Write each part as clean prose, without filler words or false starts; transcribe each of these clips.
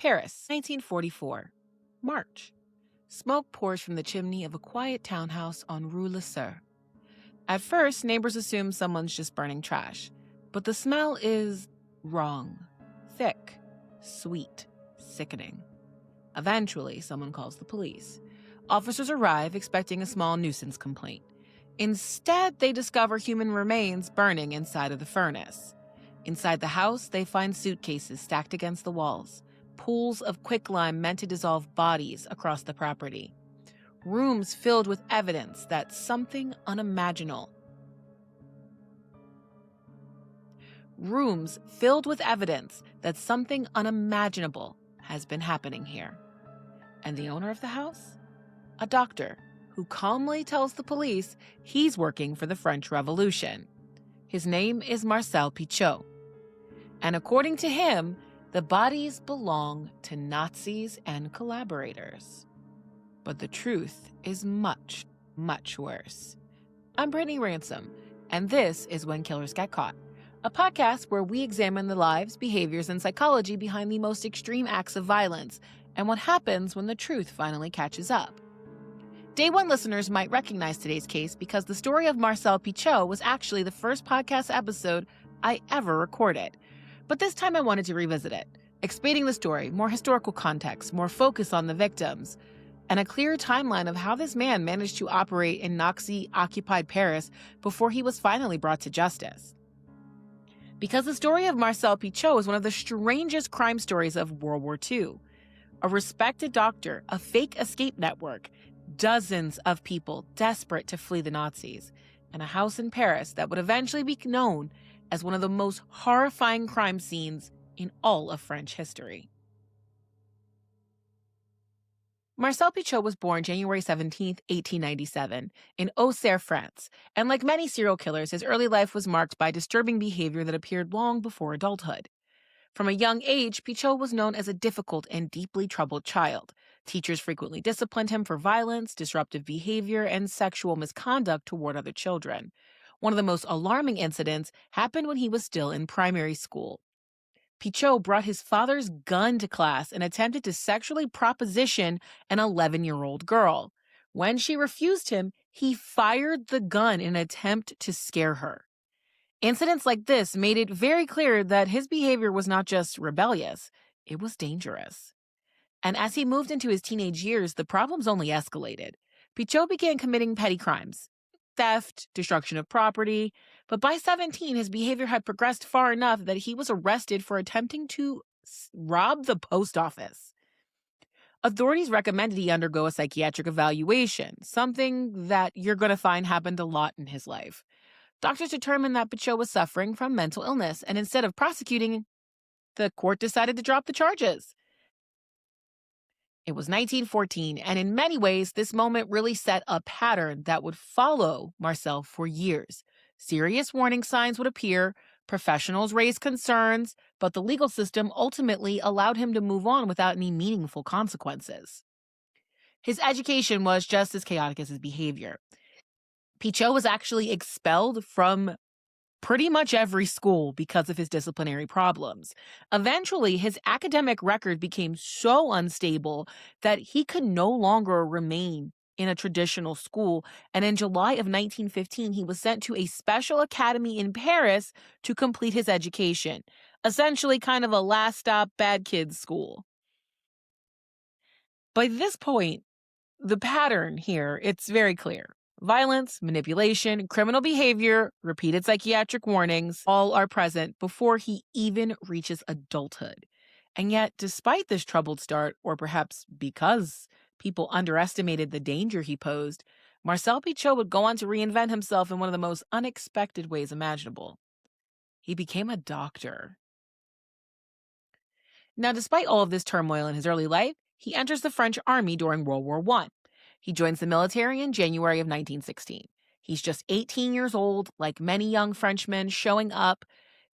Paris, 1944. March. Smoke pours from the chimney of a quiet townhouse on Rue Le Sueur. At first, neighbors assume someone's just burning trash, but the smell is wrong. Thick, sweet, sickening. Eventually, someone calls the police. Officers arrive expecting a small nuisance complaint. Instead, they discover human remains burning inside of the furnace. Inside the house, they find suitcases stacked against the walls, pools of quicklime meant to dissolve bodies across the property, rooms filled with evidence that something unimaginable has been happening here. And the owner of the house? A doctor who calmly tells the police he's working for the French Revolution. His name is Marcel Petiot. And according to him, the bodies belong to Nazis and collaborators. But the truth is much, much worse. I'm Brittany Ransom, and this is When Killers Get Caught, a podcast where we examine the lives, behaviors, and psychology behind the most extreme acts of violence and what happens when the truth finally catches up. Day One listeners might recognize today's case because the story of Marcel Petiot was actually the first podcast episode I ever recorded. But this time I wanted to revisit it, expanding the story, more historical context, more focus on the victims, and a clear timeline of how this man managed to operate in Nazi-occupied Paris before he was finally brought to justice. Because the story of Marcel Petiot is one of the strangest crime stories of World War II. A respected doctor, a fake escape network, dozens of people desperate to flee the Nazis, and a house in Paris that would eventually be known as one of the most horrifying crime scenes in all of French history. Marcel Petiot was born January 17, 1897, in Auxerre, France, and like many serial killers, his early life was marked by disturbing behavior that appeared long before adulthood. From a young age, Petiot was known as a difficult and deeply troubled child. Teachers frequently disciplined him for violence, disruptive behavior, and sexual misconduct toward other children. One of the most alarming incidents happened when he was still in primary school. Petiot brought his father's gun to class and attempted to sexually proposition an 11-year-old girl. When she refused him, he fired the gun in an attempt to scare her. Incidents like this made it very clear that his behavior was not just rebellious, it was dangerous. And as he moved into his teenage years, the problems only escalated. Petiot began committing petty crimes. Theft, destruction of property, but by 17, his behavior had progressed far enough that he was arrested for attempting to rob the post office. Authorities recommended he undergo a psychiatric evaluation, something that you're going to find happened a lot in his life. Doctors determined that Petiot was suffering from mental illness, and instead of prosecuting, the court decided to drop the charges. It was 1914, and in many ways, this moment really set a pattern that would follow Marcel for years. Serious warning signs would appear, professionals raised concerns, but the legal system ultimately allowed him to move on without any meaningful consequences. His education was just as chaotic as his behavior. Petiot was actually expelled from pretty much every school because of his disciplinary problems. Eventually, his academic record became so unstable that he could no longer remain in a traditional school, and in July of 1915, he was sent to a special academy in Paris to complete his education, essentially kind of a last-stop bad kids school. By this point, the pattern here, it's very clear. Violence, manipulation, criminal behavior, repeated psychiatric warnings, all are present before he even reaches adulthood. And yet, despite this troubled start, or perhaps because people underestimated the danger he posed, Marcel Petiot would go on to reinvent himself in one of the most unexpected ways imaginable. He became a doctor. Now, despite all of this turmoil in his early life, he enters the French army during World War I. He joins the military in January of 1916. He's just 18 years old, like many young Frenchmen showing up.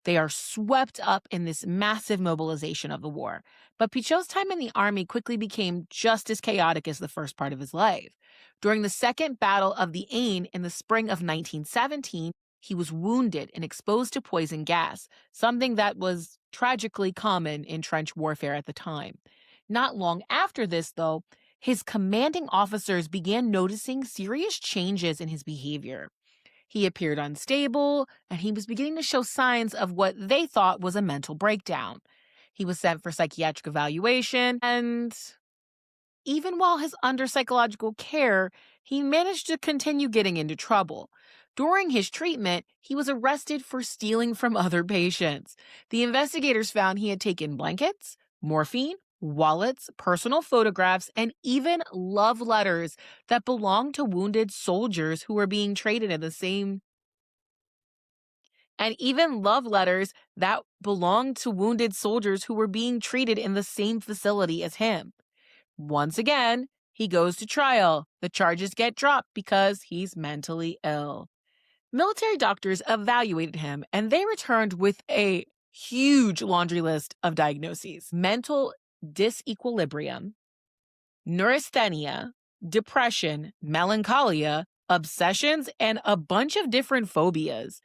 They are swept up in this massive mobilization of the war. But Petiot's time in the army quickly became just as chaotic as the first part of his life. During the Second Battle of the Aisne in the spring of 1917, he was wounded and exposed to poison gas, something that was tragically common in trench warfare at the time. Not long after this, though, his commanding officers began noticing serious changes in his behavior. He appeared unstable, and he was beginning to show signs of what they thought was a mental breakdown. He was sent for psychiatric evaluation, and even while he's under psychological care, he managed to continue getting into trouble. During his treatment, he was arrested for stealing from other patients. The investigators found he had taken blankets, morphine, wallets, personal photographs, and even love letters that belonged to wounded soldiers who were being traded in the same and even love letters that belonged to wounded soldiers who were being treated in the same facility as him. Once again, he goes to trial. The charges get dropped because he's mentally ill. Military doctors evaluated him and they returned with a huge laundry list of diagnoses: mental disequilibrium, neurasthenia, depression, melancholia, obsessions, and a bunch of different phobias.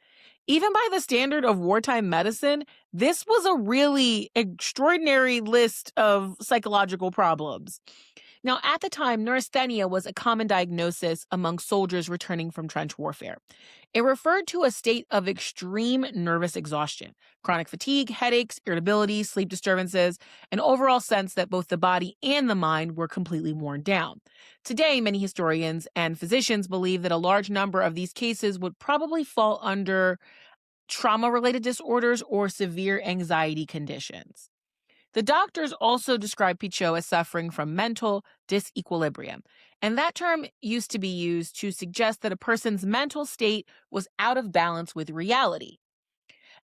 Even by the standard of wartime medicine, this was a really extraordinary list of psychological problems. Now, at the time, neurasthenia was a common diagnosis among soldiers returning from trench warfare. It referred to a state of extreme nervous exhaustion, chronic fatigue, headaches, irritability, sleep disturbances, an overall sense that both the body and the mind were completely worn down. Today, many historians and physicians believe that a large number of these cases would probably fall under trauma-related disorders or severe anxiety conditions. The doctors also described Petiot as suffering from mental disequilibrium, and that term used to be used to suggest that a person's mental state was out of balance with reality.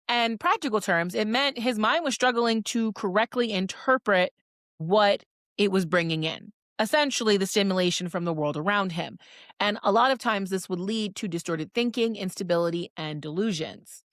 In practical terms, it meant his mind was struggling to correctly interpret what it was bringing in, essentially the stimulation from the world around him. And a lot of times this would lead to distorted thinking, instability, and delusions.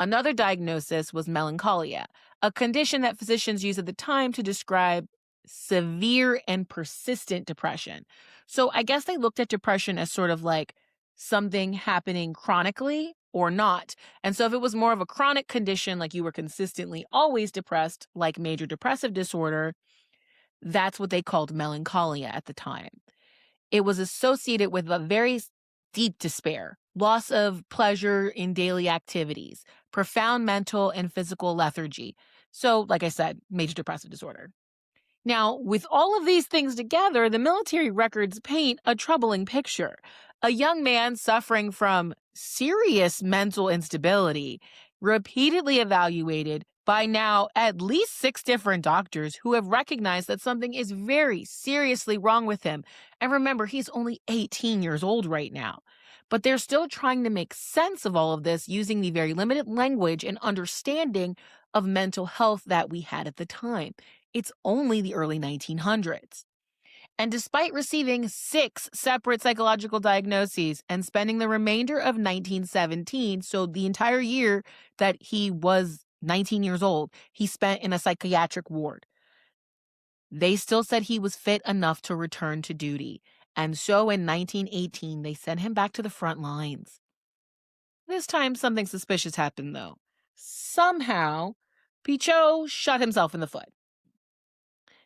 Another diagnosis was melancholia, a condition that physicians used at the time to describe severe and persistent depression. So I guess they looked at depression as sort of like something happening chronically or not. And so if it was more of a chronic condition, like you were consistently always depressed, like major depressive disorder, that's what they called melancholia at the time. It was associated with a very deep despair, loss of pleasure in daily activities, profound mental and physical lethargy. So, like I said, major depressive disorder. Now, with all of these things together, the military records paint a troubling picture. A young man suffering from serious mental instability, repeatedly evaluated by now at least 6 different doctors who have recognized that something is very seriously wrong with him. And remember, he's only 18 years old right now. But they're still trying to make sense of all of this using the very limited language and understanding of mental health that we had at the time. It's only the early 1900s. And despite receiving 6 separate psychological diagnoses and spending the remainder of 1917, so the entire year that he was 19 years old, he spent in a psychiatric ward, they still said he was fit enough to return to duty. And so in 1918, they sent him back to the front lines. This time, something suspicious happened, though. Somehow, Petiot shot himself in the foot.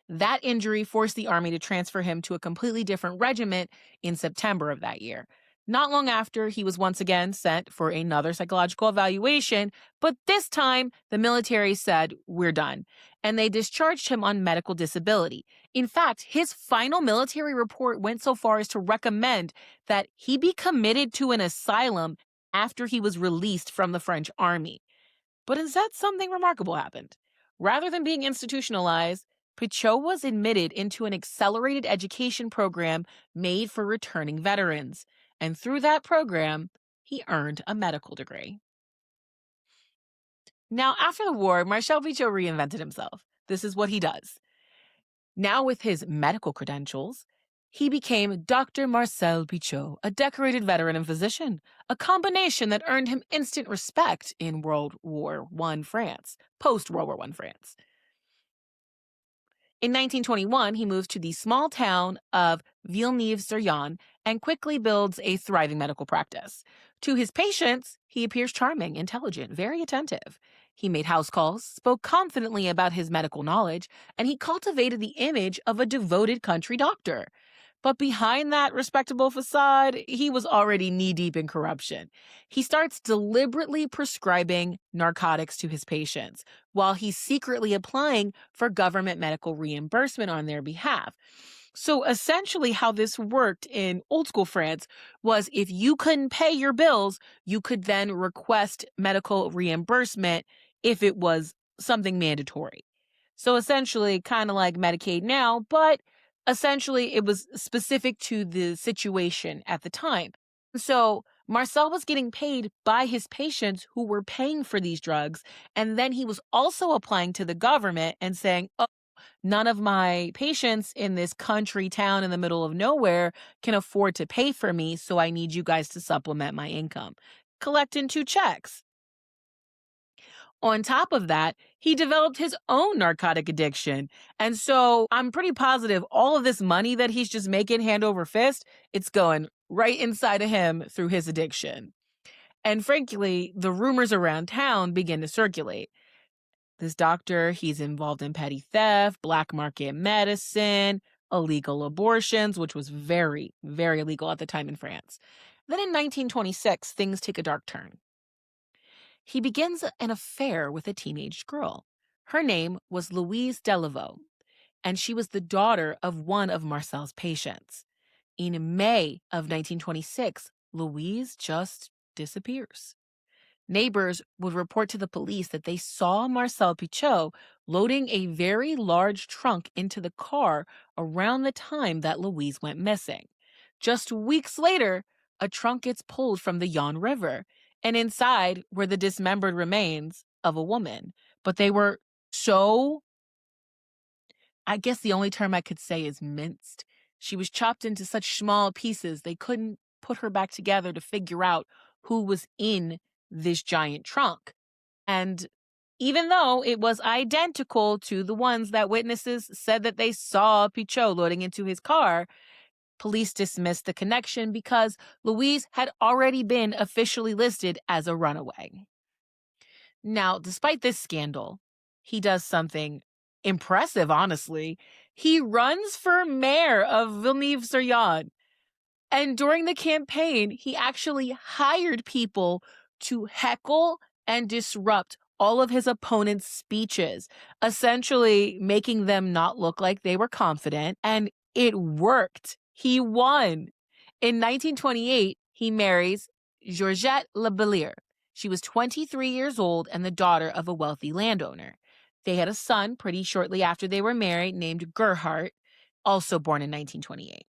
That injury forced the Army to transfer him to a completely different regiment in September of that year. Not long after, he was once again sent for another psychological evaluation, but this time the military said, "We're done," and they discharged him on medical disability. In fact, his final military report went so far as to recommend that he be committed to an asylum after he was released from the French Army. But instead, something remarkable happened. Rather than being institutionalized, Petiot was admitted into an accelerated education program made for returning veterans. And through that program, he earned a medical degree. Now, after the war, Marcel Petiot reinvented himself. This is what he does. Now, with his medical credentials, he became Dr. Marcel Petiot, a decorated veteran and physician, a combination that earned him instant respect in World War I France, post-World War I France. In 1921, he moves to the small town of Villeneuve-sur-Yonne and quickly builds a thriving medical practice. To his patients, he appears charming, intelligent, very attentive. He made house calls, spoke confidently about his medical knowledge, and he cultivated the image of a devoted country doctor. But behind that respectable facade, he was already knee-deep in corruption. He starts deliberately prescribing narcotics to his patients, while he's secretly applying for government medical reimbursement on their behalf. So essentially, how this worked in old school France was if you couldn't pay your bills, you could then request medical reimbursement if it was something mandatory. So essentially, kind of like Medicaid now, but essentially it was specific to the situation at the time. So Marcel was getting paid by his patients who were paying for these drugs. And then he was also applying to the government and saying, oh, none of my patients in this country town in the middle of nowhere can afford to pay for me. So I need you guys to supplement my income. Collecting 2 checks. On top of that, he developed his own narcotic addiction. And so I'm pretty positive all of this money that he's just making hand over fist, it's going right inside of him through his addiction. And frankly, the rumors around town begin to circulate. This doctor, he's involved in petty theft, black market medicine, illegal abortions, which was very, very illegal at the time in France. Then in 1926, things take a dark turn. He begins an affair with a teenage girl. Her name was Louise Delaveau, and she was the daughter of one of Marcel's patients. In May of 1926, Louise just disappears. Neighbors would report to the police that they saw Marcel Petiot loading a very large trunk into the car around the time that Louise went missing. Just weeks later, a trunk gets pulled from the Yonne River, and inside were the dismembered remains of a woman. But they were so, I guess the only term I could say is minced. She was chopped into such small pieces, they couldn't put her back together to figure out who was in this giant trunk. And even though it was identical to the ones that witnesses said that they saw Petiot loading into his car, police dismissed the connection because Louise had already been officially listed as a runaway. Now, despite this scandal, he does something impressive, honestly. He runs for mayor of Villeneuve-sur-Yonne. And during the campaign, he actually hired people to heckle and disrupt all of his opponents' speeches, essentially making them not look like they were confident. And it worked. He won. In 1928, he marries Georgette Lebelier. She was 23 years old and the daughter of a wealthy landowner. They had a son pretty shortly after they were married named Gerhardt, also born in 1928.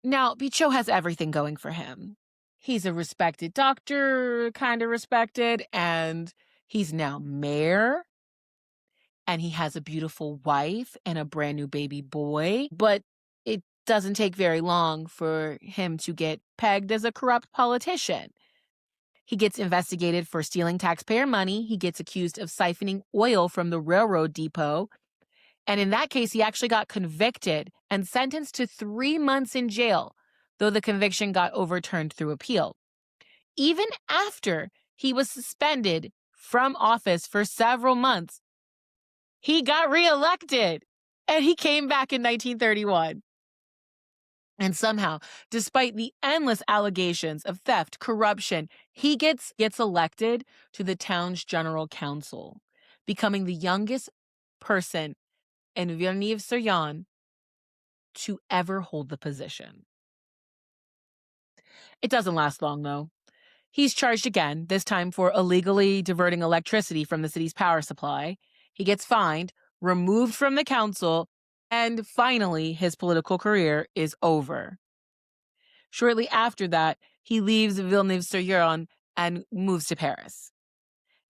Now, Petiot has everything going for him. He's a respected doctor, kind of respected, and he's now mayor. And he has a beautiful wife and a brand new baby boy. But it doesn't take very long for him to get pegged as a corrupt politician. He gets investigated for stealing taxpayer money. He gets accused of siphoning oil from the railroad depot. And in that case, he actually got convicted and sentenced to 3 months in jail, though the conviction got overturned through appeal. Even after he was suspended from office for several months, he got reelected, and he came back in 1931. And somehow, despite the endless allegations of theft, corruption, he gets elected to the town's general council, becoming the youngest person in Villeneuve-sur-Yonne to ever hold the position. It doesn't last long, though. He's charged again, this time for illegally diverting electricity from the city's power supply. He gets fined, removed from the council, and finally, his political career is over. Shortly after that, he leaves Villeneuve-sur-Yonne and moves to Paris.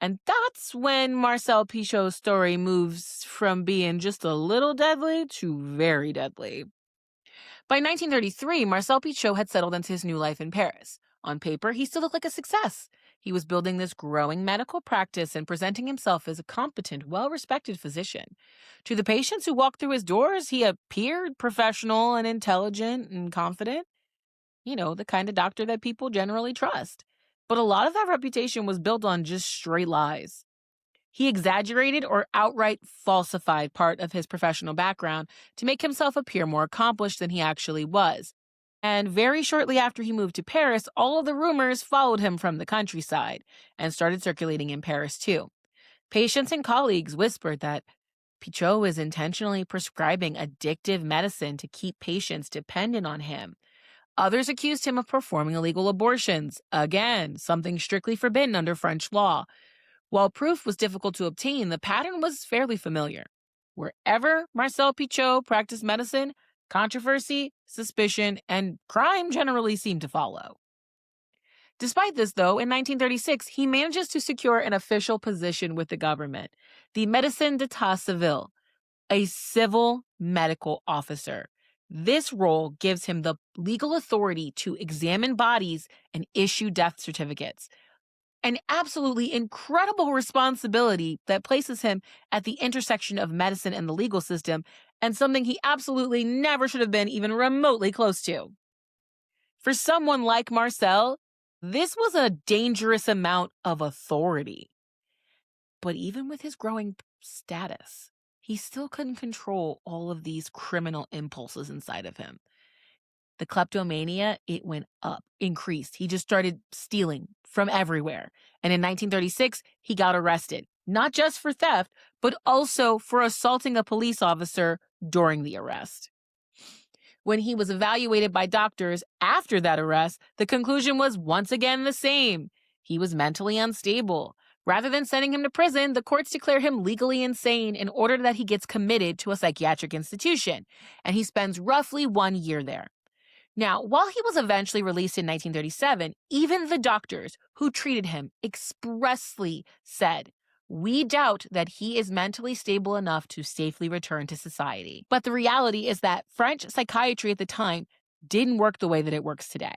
And that's when Marcel Petiot's story moves from being just a little deadly to very deadly. By 1933, Marcel Petiot had settled into his new life in Paris. On paper, he still looked like a success. He was building this growing medical practice and presenting himself as a competent, well-respected physician. To the patients who walked through his doors, he appeared professional and intelligent and confident. You know, the kind of doctor that people generally trust. But a lot of that reputation was built on just straight lies. He exaggerated or outright falsified part of his professional background to make himself appear more accomplished than he actually was. And very shortly after he moved to Paris, all of the rumors followed him from the countryside and started circulating in Paris too. Patients and colleagues whispered that Petiot was intentionally prescribing addictive medicine to keep patients dependent on him. Others accused him of performing illegal abortions, again, something strictly forbidden under French law. While proof was difficult to obtain, the pattern was fairly familiar. Wherever Marcel Petiot practiced medicine, controversy, suspicion, and crime generally seemed to follow. Despite this, though, in 1936, he manages to secure an official position with the government, the Médecin d'État Civil, a civil medical officer. This role gives him the legal authority to examine bodies and issue death certificates. An absolutely incredible responsibility that places him at the intersection of medicine and the legal system, and something he absolutely never should have been even remotely close to. For someone like Marcel, this was a dangerous amount of authority. But even with his growing status, he still couldn't control all of these criminal impulses inside of him. The kleptomania, it went up, increased. He just started stealing from everywhere. And in 1936, he got arrested, not just for theft, but also for assaulting a police officer during the arrest. When he was evaluated by doctors after that arrest, the conclusion was once again the same. He was mentally unstable. Rather than sending him to prison, the courts declare him legally insane in order that he gets committed to a psychiatric institution, and he spends roughly 1 year there. Now, while he was eventually released in 1937, even the doctors who treated him expressly said, "We doubt that he is mentally stable enough to safely return to society." But the reality is that French psychiatry at the time didn't work the way that it works today.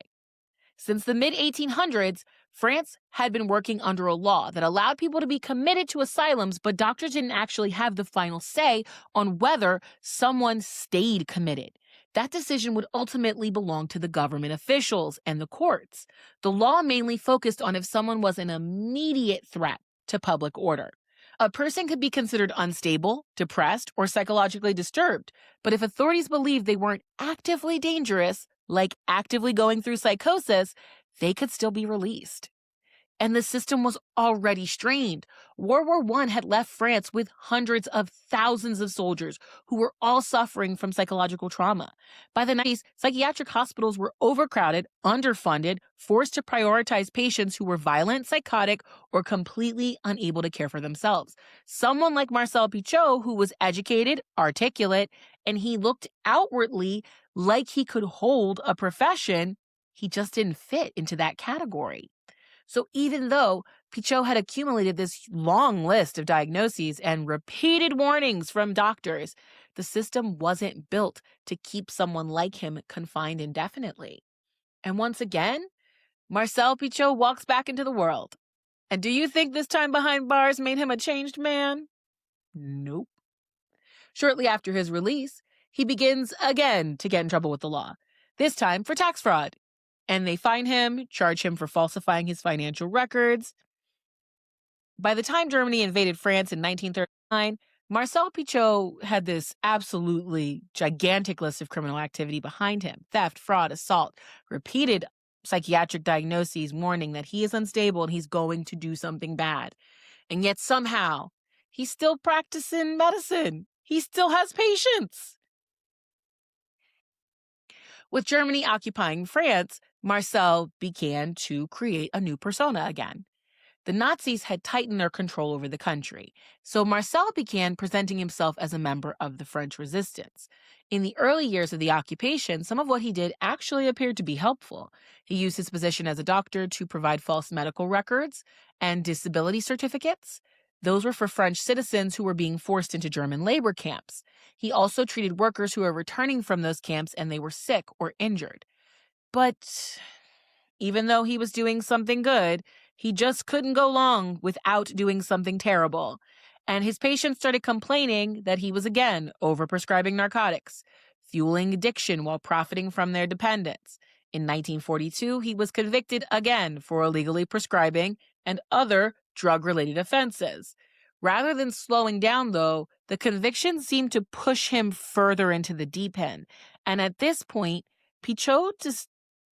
Since the mid-1800s, France had been working under a law that allowed people to be committed to asylums, but doctors didn't actually have the final say on whether someone stayed committed. That decision would ultimately belong to the government officials and the courts. The law mainly focused on if someone was an immediate threat to public order. A person could be considered unstable, depressed, or psychologically disturbed, but if authorities believed they weren't actively dangerous, like actively going through psychosis, they could still be released. And the system was already strained. World War I had left France with hundreds of thousands of soldiers who were all suffering from psychological trauma. By the 90s, psychiatric hospitals were overcrowded, underfunded, forced to prioritize patients who were violent, psychotic, or completely unable to care for themselves. Someone like Marcel Petiot, who was educated, articulate, and he looked outwardly like he could hold a profession, he just didn't fit into that category. So even though Petiot had accumulated this long list of diagnoses and repeated warnings from doctors, the system wasn't built to keep someone like him confined indefinitely. And once again, Marcel Petiot walks back into the world. And do you think this time behind bars made him a changed man? Nope. Shortly after his release, he begins again to get in trouble with the law, this time for tax fraud. And they fine him, charge him for falsifying his financial records. By the time Germany invaded France in 1939, Marcel Petiot had this absolutely gigantic list of criminal activity behind him: theft, fraud, assault, repeated psychiatric diagnoses warning that he is unstable and he's going to do something bad. And yet somehow, he's still practicing medicine. He still has patients. With Germany occupying France, Marcel began to create a new persona again. The Nazis had tightened their control over the country, so Marcel began presenting himself as a member of the French resistance. In the early years of the occupation, some of what he did actually appeared to be helpful. He used his position as a doctor to provide false medical records and disability certificates. Those were for French citizens who were being forced into German labor camps. He also treated workers who were returning from those camps and they were sick or injured. But even though he was doing something good, he just couldn't go long without doing something terrible. And his patients started complaining that he was again overprescribing narcotics, fueling addiction while profiting from their dependence. In 1942, he was convicted again for illegally prescribing and other drug-related offenses. Rather than slowing down, though, the conviction seemed to push him further into the deep end. And at this point, Petiot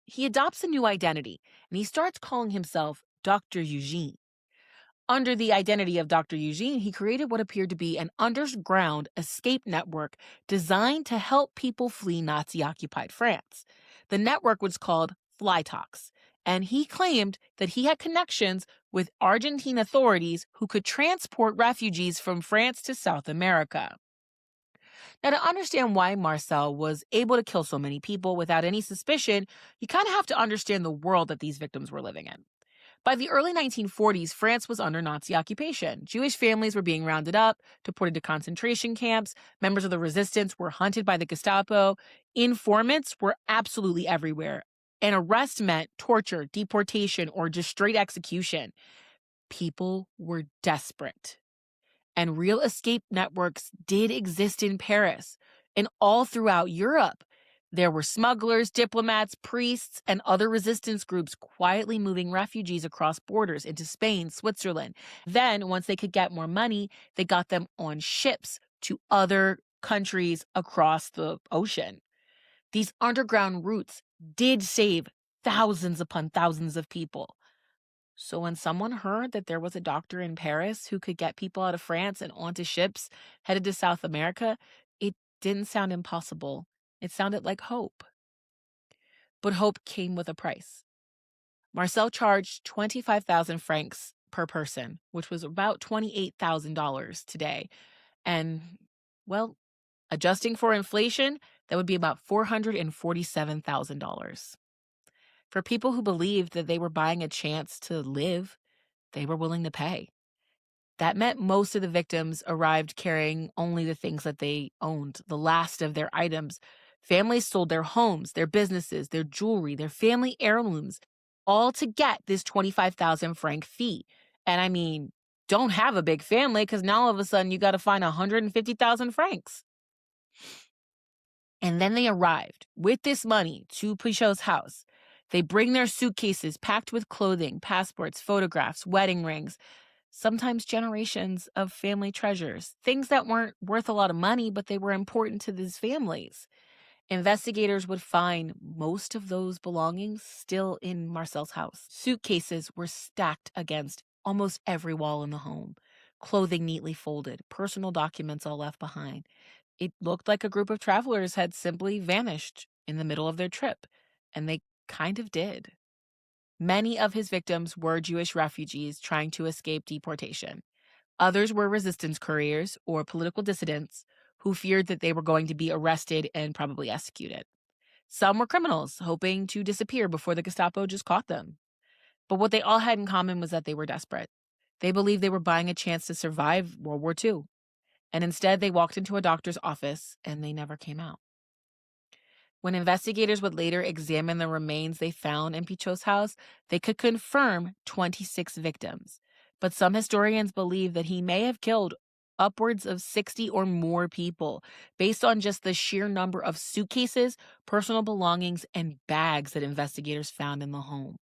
he adopts a new identity, and he starts calling himself Dr. Eugène. Under the identity of Dr. Eugène, he created what appeared to be an underground escape network designed to help people flee Nazi-occupied France. The network was called Fly-Tox, and he claimed that he had connections with Argentine authorities who could transport refugees from France to South America. Now, to understand why Marcel was able to kill so many people without any suspicion, you kind of have to understand the world that these victims were living in. By the early 1940s, France was under Nazi occupation. Jewish families were being rounded up, deported to concentration camps. Members of the resistance were hunted by the Gestapo. Informants were absolutely everywhere. And arrest meant torture, deportation, or just straight execution. People were desperate. And real escape networks did exist in Paris and all throughout Europe. There were smugglers, diplomats, priests, and other resistance groups quietly moving refugees across borders into Spain, Switzerland. Then, once they could get more money, they got them on ships to other countries across the ocean. These underground routes did save thousands upon thousands of people. So when someone heard that there was a doctor in Paris who could get people out of France and onto ships headed to South America, it didn't sound impossible. It sounded like hope. But hope came with a price. Marcel charged 25,000 francs per person, which was about $28,000 today. And, well, adjusting for inflation, that would be about $447,000. For people who believed that they were buying a chance to live, they were willing to pay. That meant most of the victims arrived carrying only the things that they owned, the last of their items. Families sold their homes, their businesses, their jewelry, their family heirlooms, all to get this 25,000 franc fee. And I mean, don't have a big family because now all of a sudden you got to find 150,000 francs. And then they arrived with this money to Petiot's house. They bring their suitcases packed with clothing, passports, photographs, wedding rings, sometimes generations of family treasures, things that weren't worth a lot of money, but they were important to these families. Investigators would find most of those belongings still in Marcel's house. Suitcases were stacked against almost every wall in the home, clothing neatly folded, personal documents all left behind. It looked like a group of travelers had simply vanished in the middle of their trip, and they kind of did. Many of his victims were Jewish refugees trying to escape deportation. Others were resistance couriers or political dissidents who feared that they were going to be arrested and probably executed. Some were criminals hoping to disappear before the Gestapo just caught them. But what they all had in common was that they were desperate. They believed they were buying a chance to survive World War II. And instead, they walked into a doctor's office and they never came out. When investigators would later examine the remains they found in Petiot's house, they could confirm 26 victims. But some historians believe that he may have killed upwards of 60 or more people based on just the sheer number of suitcases, personal belongings, and bags that investigators found in the home.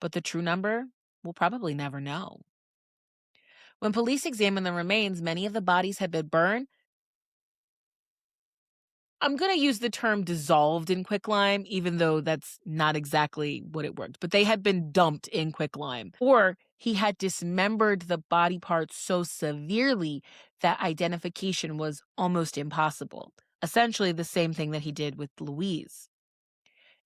But the true number, we'll probably never know. When police examined the remains, many of the bodies had been burned. I'm going to use the term dissolved in quicklime, even though that's not exactly what it worked. But they had been dumped in quicklime. Or he had dismembered the body parts so severely that identification was almost impossible. Essentially the same thing that he did with Louise.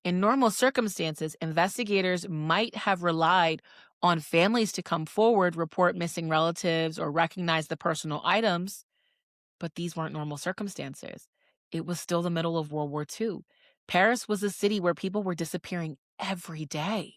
In normal circumstances, investigators might have relied on families to come forward, report missing relatives, or recognize the personal items. But these weren't normal circumstances. It was still the middle of World War II. Paris was a city where people were disappearing every day.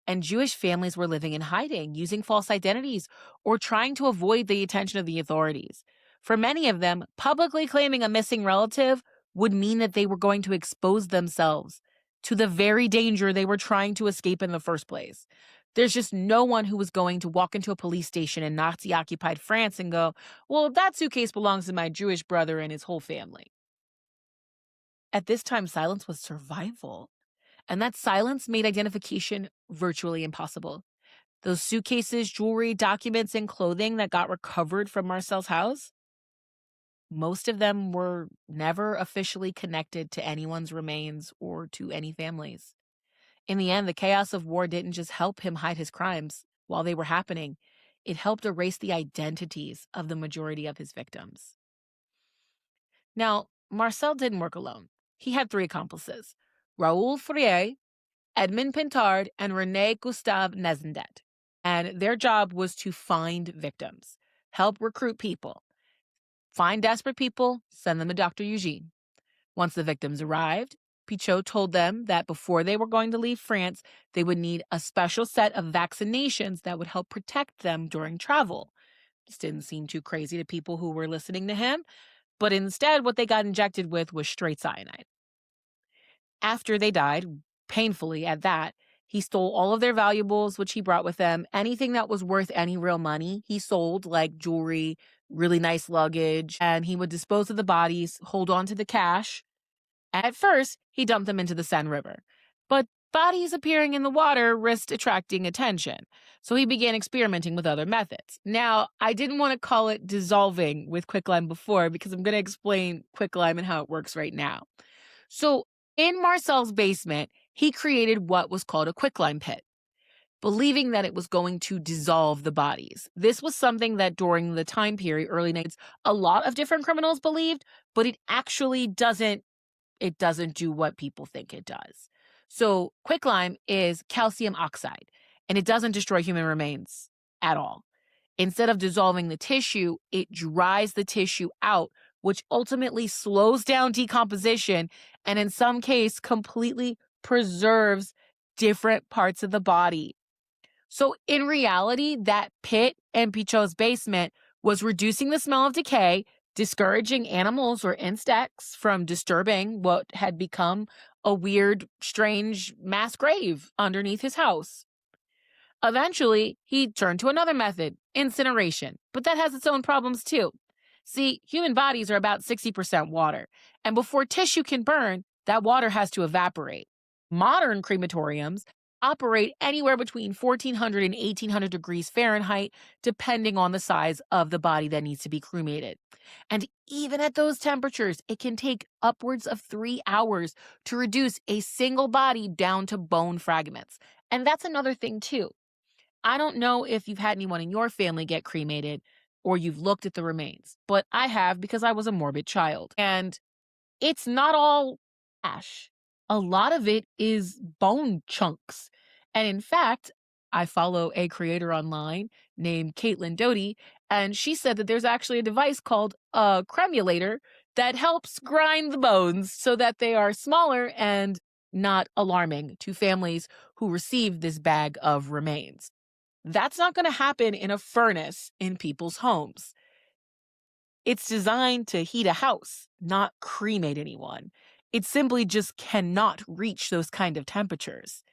And Jewish families were living in hiding, using false identities, or trying to avoid the attention of the authorities. For many of them, publicly claiming a missing relative would mean that they were going to expose themselves to the very danger they were trying to escape in the first place. There's just no one who was going to walk into a police station in Nazi-occupied France and go, well, that suitcase belongs to my Jewish brother and his whole family. At this time, silence was survival. And that silence made identification virtually impossible. Those suitcases, jewelry, documents, and clothing that got recovered from Marcel's house, most of them were never officially connected to anyone's remains or to any families. In the end, the chaos of war didn't just help him hide his crimes while they were happening, it helped erase the identities of the majority of his victims. Now, Marcel didn't work alone. He had three accomplices: Raoul Fourier, Edmond Pintard, and René Gustave Nezendet. And their job was to find victims, help recruit people, find desperate people, send them to Dr. Eugène. Once the victims arrived, Petiot told them that before they were going to leave France, they would need a special set of vaccinations that would help protect them during travel. This didn't seem too crazy to people who were listening to him, but instead what they got injected with was straight cyanide. After they died, painfully at that, he stole all of their valuables, which he brought with him. Anything that was worth any real money, he sold, like jewelry, really nice luggage, and he would dispose of the bodies, hold on to the cash. At first, he dumped them into the Seine River, but bodies appearing in the water risked attracting attention, so he began experimenting with other methods. Now, I didn't want to call it dissolving with quicklime before because I'm going to explain quicklime and how it works right now. So, in Marcel's basement, he created what was called a quicklime pit, believing that it was going to dissolve the bodies. This was something that during the time period, early 90s, a lot of different criminals believed, but it actually doesn't do what people think it does. So quicklime is calcium oxide, and it doesn't destroy human remains at all. Instead of dissolving the tissue, it dries the tissue out, which ultimately slows down decomposition and in some case completely preserves different parts of the body. So in reality, that pit in Petiot's basement was reducing the smell of decay, discouraging animals or insects from disturbing what had become a weird, strange mass grave underneath his house. Eventually, he turned to another method, incineration, but that has its own problems too. See, human bodies are about 60% water, and before tissue can burn, that water has to evaporate. Modern crematoriums operate anywhere between 1400 and 1800 degrees Fahrenheit, depending on the size of the body that needs to be cremated. And even at those temperatures, it can take upwards of 3 hours to reduce a single body down to bone fragments. And that's another thing too. I don't know if you've had anyone in your family get cremated or you've looked at the remains, but I have because I was a morbid child. And it's not all ash. A lot of it is bone chunks. And in fact, I follow a creator online named Caitlin Doty, and she said that there's actually a device called a cremulator that helps grind the bones so that they are smaller and not alarming to families who receive this bag of remains. That's not going to happen in a furnace in people's homes. It's designed to heat a house, not cremate anyone. It simply just cannot reach those kind of temperatures.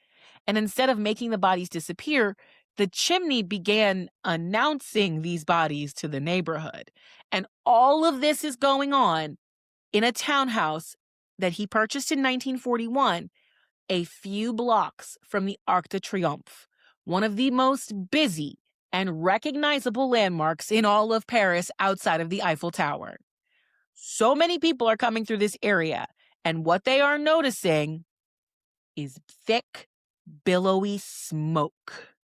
And instead of making the bodies disappear, the chimney began announcing these bodies to the neighborhood. And all of this is going on in a townhouse that he purchased in 1941, a few blocks from the Arc de Triomphe, one of the most busy and recognizable landmarks in all of Paris outside of the Eiffel Tower. So many people are coming through this area, and what they are noticing is thick, billowy smoke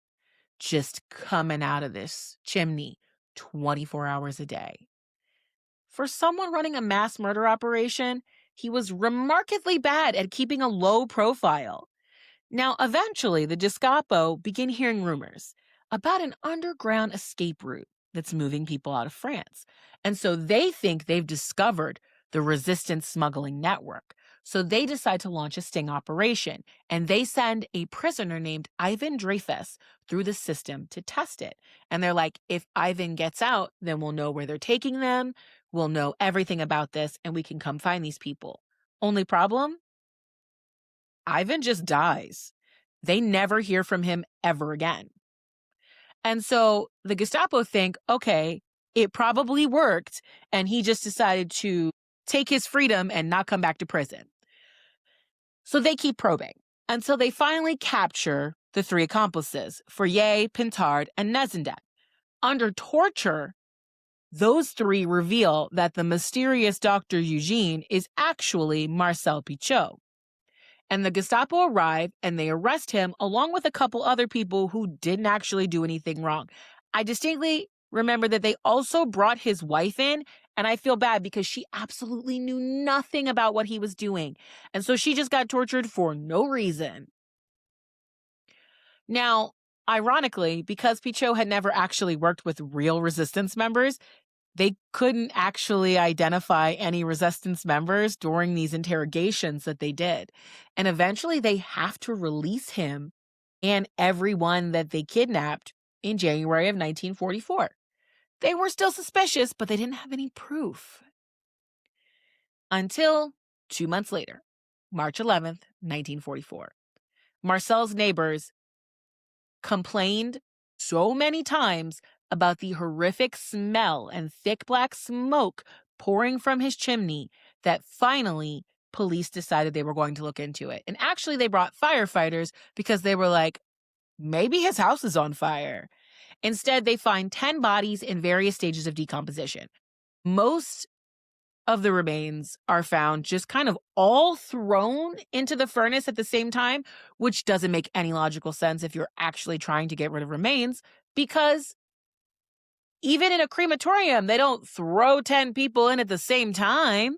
just coming out of this chimney 24 hours a day. For someone running a mass murder operation, he was remarkably bad at keeping a low profile. Now, eventually, the Gestapo began hearing rumors about an underground escape route that's moving people out of France. And so they think they've discovered the resistance smuggling network. So they decide to launch a sting operation, and they send a prisoner named Ivan Dreyfus through the system to test it. And they're like, if Ivan gets out, then we'll know where they're taking them, we'll know everything about this, and we can come find these people. Only problem? Ivan just dies. They never hear from him ever again. And so the Gestapo think, okay, it probably worked, and he just decided to take his freedom and not come back to prison. So they keep probing. until they finally capture the three accomplices, Fourier, Pintard, and Nezendet. Under torture, those three reveal that the mysterious Dr. Eugène is actually Marcel Petiot. And the Gestapo arrive and they arrest him along with a couple other people who didn't actually do anything wrong. I distinctly remember that they also brought his wife in, and I feel bad because she absolutely knew nothing about what he was doing. And so she just got tortured for no reason. Now, ironically, because Petiot had never actually worked with real resistance members, they couldn't actually identify any resistance members during these interrogations that they did. And eventually they have to release him and everyone that they kidnapped in January of 1944. They were still suspicious, but they didn't have any proof. Until 2 months later, March 11th, 1944. Marcel's neighbors complained so many times about the horrific smell and thick black smoke pouring from his chimney that finally police decided they were going to look into it. And actually, they brought firefighters because they were like, maybe his house is on fire. Instead, they find 10 bodies in various stages of decomposition. Most of the remains are found just kind of all thrown into the furnace at the same time, which doesn't make any logical sense if you're actually trying to get rid of remains, because even in a crematorium, they don't throw 10 people in at the same time.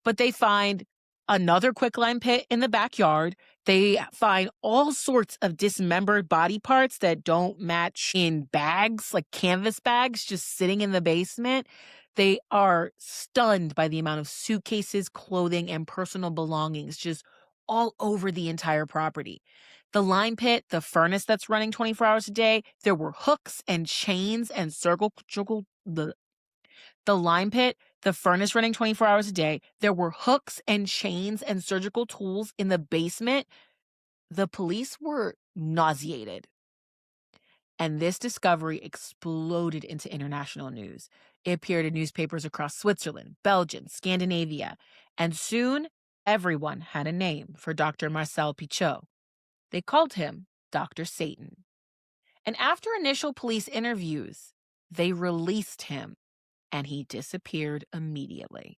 But they find another quicklime pit in the backyard. They find all sorts of dismembered body parts that don't match in bags, like canvas bags, just sitting in the basement. They are stunned by the amount of suitcases, clothing, and personal belongings just all over the entire property. The lime pit, the furnace that's running 24 hours a day, there were hooks and chains and the lime pit, the furnace running 24 hours a day, there were hooks and chains and surgical tools in the basement. The police were nauseated. And this discovery exploded into international news. It appeared in newspapers across Switzerland, Belgium, Scandinavia, and soon everyone had a name for Dr. Marcel Petiot. They called him Dr. Satan. And after initial police interviews, they released him, and he disappeared immediately.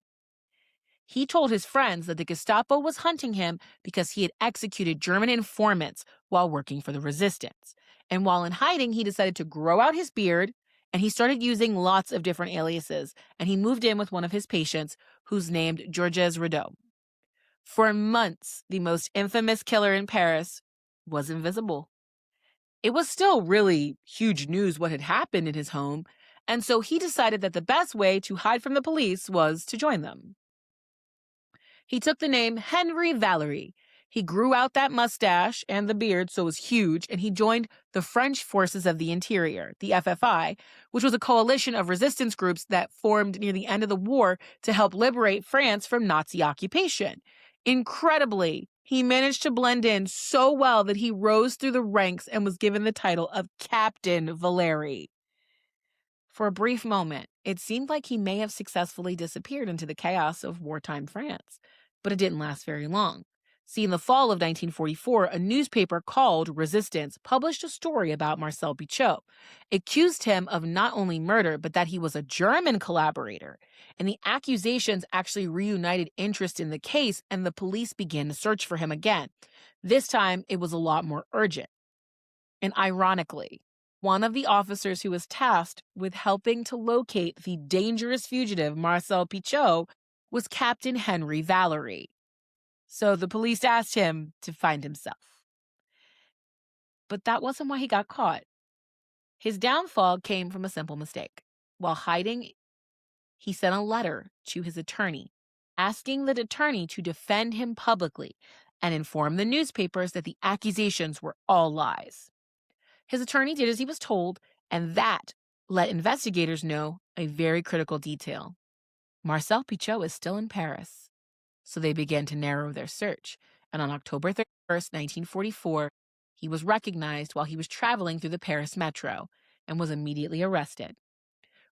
He told his friends that the Gestapo was hunting him because he had executed German informants while working for the resistance. And while in hiding, he decided to grow out his beard, and he started using lots of different aliases, and he moved in with one of his patients who's named Georges Rideau. For months, the most infamous killer in Paris was invisible. It was still really huge news what had happened in his home, and so he decided that the best way to hide from the police was to join them. He took the name Henry Valery. He grew out that mustache and the beard, so it was huge, and he joined the French Forces of the Interior, the FFI, which was a coalition of resistance groups that formed near the end of the war to help liberate France from Nazi occupation. Incredibly, he managed to blend in so well that he rose through the ranks and was given the title of Captain Valery. For a brief moment, it seemed like he may have successfully disappeared into the chaos of wartime France, but it didn't last very long. See, in the fall of 1944, a newspaper called Resistance published a story about Marcel Petiot, accused him of not only murder, but that he was a German collaborator. And the accusations actually reunited interest in the case, and the police began to search for him again. This time, it was a lot more urgent. And ironically, one of the officers who was tasked with helping to locate the dangerous fugitive Marcel Petiot was Captain Henry Valery. So the police asked him to find himself. But that wasn't why he got caught. His downfall came from a simple mistake. While hiding, he sent a letter to his attorney, asking the attorney to defend him publicly and inform the newspapers that the accusations were all lies. His attorney did as he was told, and that let investigators know a very critical detail. Marcel Petiot is still in Paris. So they began to narrow their search, and on October 31st, 1944, he was recognized while he was traveling through the Paris metro and was immediately arrested.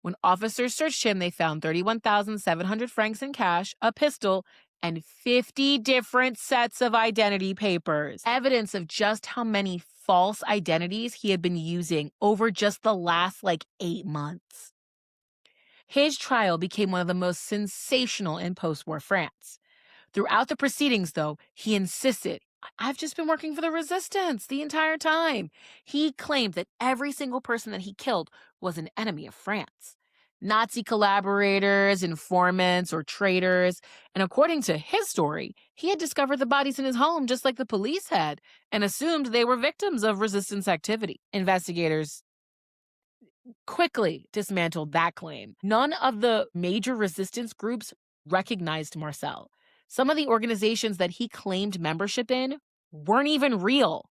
When officers searched him, they found 31,700 francs in cash, a pistol, and 50 different sets of identity papers. Evidence of just how many false identities he had been using over just the last 8 months. His trial became one of the most sensational in post-war France. Throughout the proceedings, though, he insisted, I've just been working for the resistance the entire time. He claimed that every single person that he killed was an enemy of France. Nazi collaborators, informants, or traitors. And according to his story, he had discovered the bodies in his home just like the police had and assumed they were victims of resistance activity. Investigators quickly dismantled that claim. None of the major resistance groups recognized Marcel. Some of the organizations that he claimed membership in weren't even real.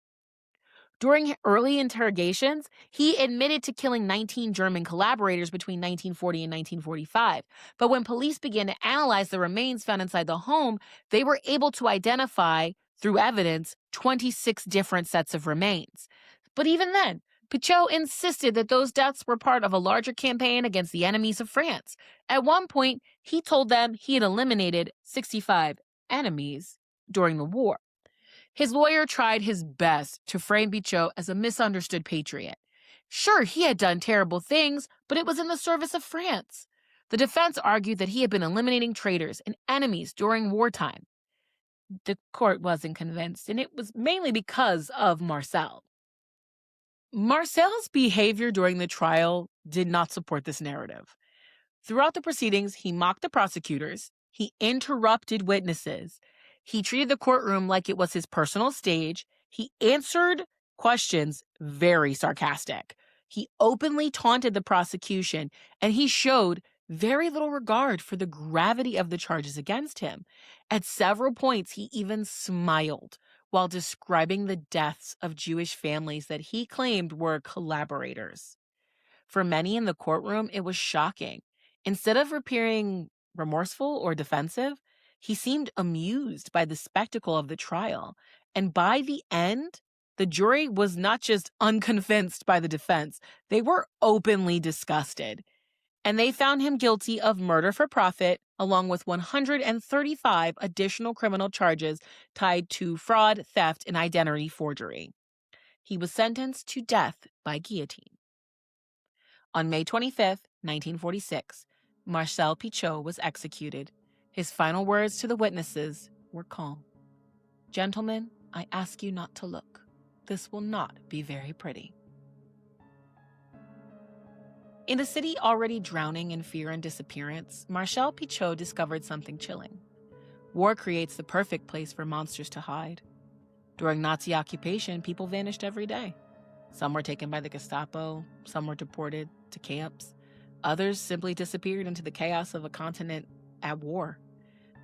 During early interrogations, he admitted to killing 19 German collaborators between 1940 and 1945. But when police began to analyze the remains found inside the home, they were able to identify, through evidence, 26 different sets of remains. But even then, Petiot insisted that those deaths were part of a larger campaign against the enemies of France. At one point, he told them he had eliminated 65 enemies during the war. His lawyer tried his best to frame Petiot as a misunderstood patriot. Sure, he had done terrible things, but it was in the service of France. The defense argued that he had been eliminating traitors and enemies during wartime. The court wasn't convinced, and it was mainly because of Marcel. Marcel's behavior during the trial did not support this narrative. Throughout the proceedings, he mocked the prosecutors, he interrupted witnesses, he treated the courtroom like it was his personal stage, he answered questions very sarcastic, he openly taunted the prosecution, and he showed very little regard for the gravity of the charges against him. At several points, he even smiled while describing the deaths of Jewish families that he claimed were collaborators. For many in the courtroom, it was shocking. Instead of appearing remorseful or defensive, he seemed amused by the spectacle of the trial. And by the end, the jury was not just unconvinced by the defense, they were openly disgusted. And they found him guilty of murder for profit, along with 135 additional criminal charges tied to fraud, theft, and identity forgery. He was sentenced to death by guillotine. On May 25, 1946, Marcel Petiot was executed. His final words to the witnesses were calm. "Gentlemen, I ask you not to look. This will not be very pretty." In a city already drowning in fear and disappearance, Marcel Petiot discovered something chilling. War creates the perfect place for monsters to hide. During Nazi occupation, people vanished every day. Some were taken by the Gestapo, some were deported to camps. Others simply disappeared into the chaos of a continent at war.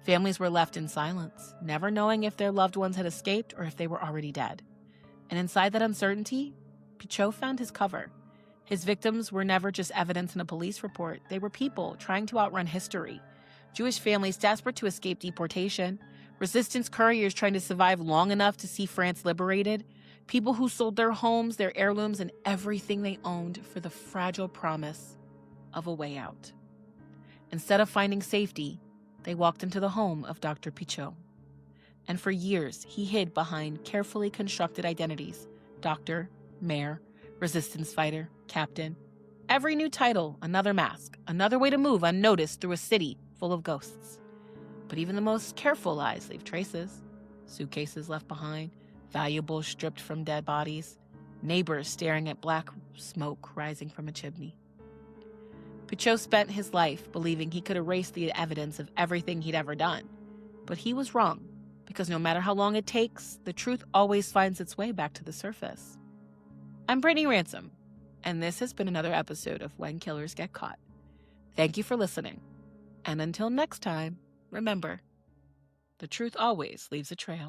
Families were left in silence, never knowing if their loved ones had escaped or if they were already dead. And inside that uncertainty, Petiot found his cover. His victims were never just evidence in a police report. They were people trying to outrun history. Jewish families desperate to escape deportation. Resistance couriers trying to survive long enough to see France liberated. People who sold their homes, their heirlooms, and everything they owned for the fragile promise of a way out. Instead of finding safety, they walked into the home of Dr. Petiot. And for years, he hid behind carefully constructed identities: doctor, mayor, resistance fighter, captain. Every new title, another mask, another way to move unnoticed through a city full of ghosts. But even the most careful eyes leave traces. Suitcases left behind, valuables stripped from dead bodies, neighbors staring at black smoke rising from a chimney. Petiot spent his life believing he could erase the evidence of everything he'd ever done. But he was wrong, because no matter how long it takes, the truth always finds its way back to the surface. I'm Brittany Ransom, and this has been another episode of When Killers Get Caught. Thank you for listening. And until next time, remember, the truth always leaves a trail.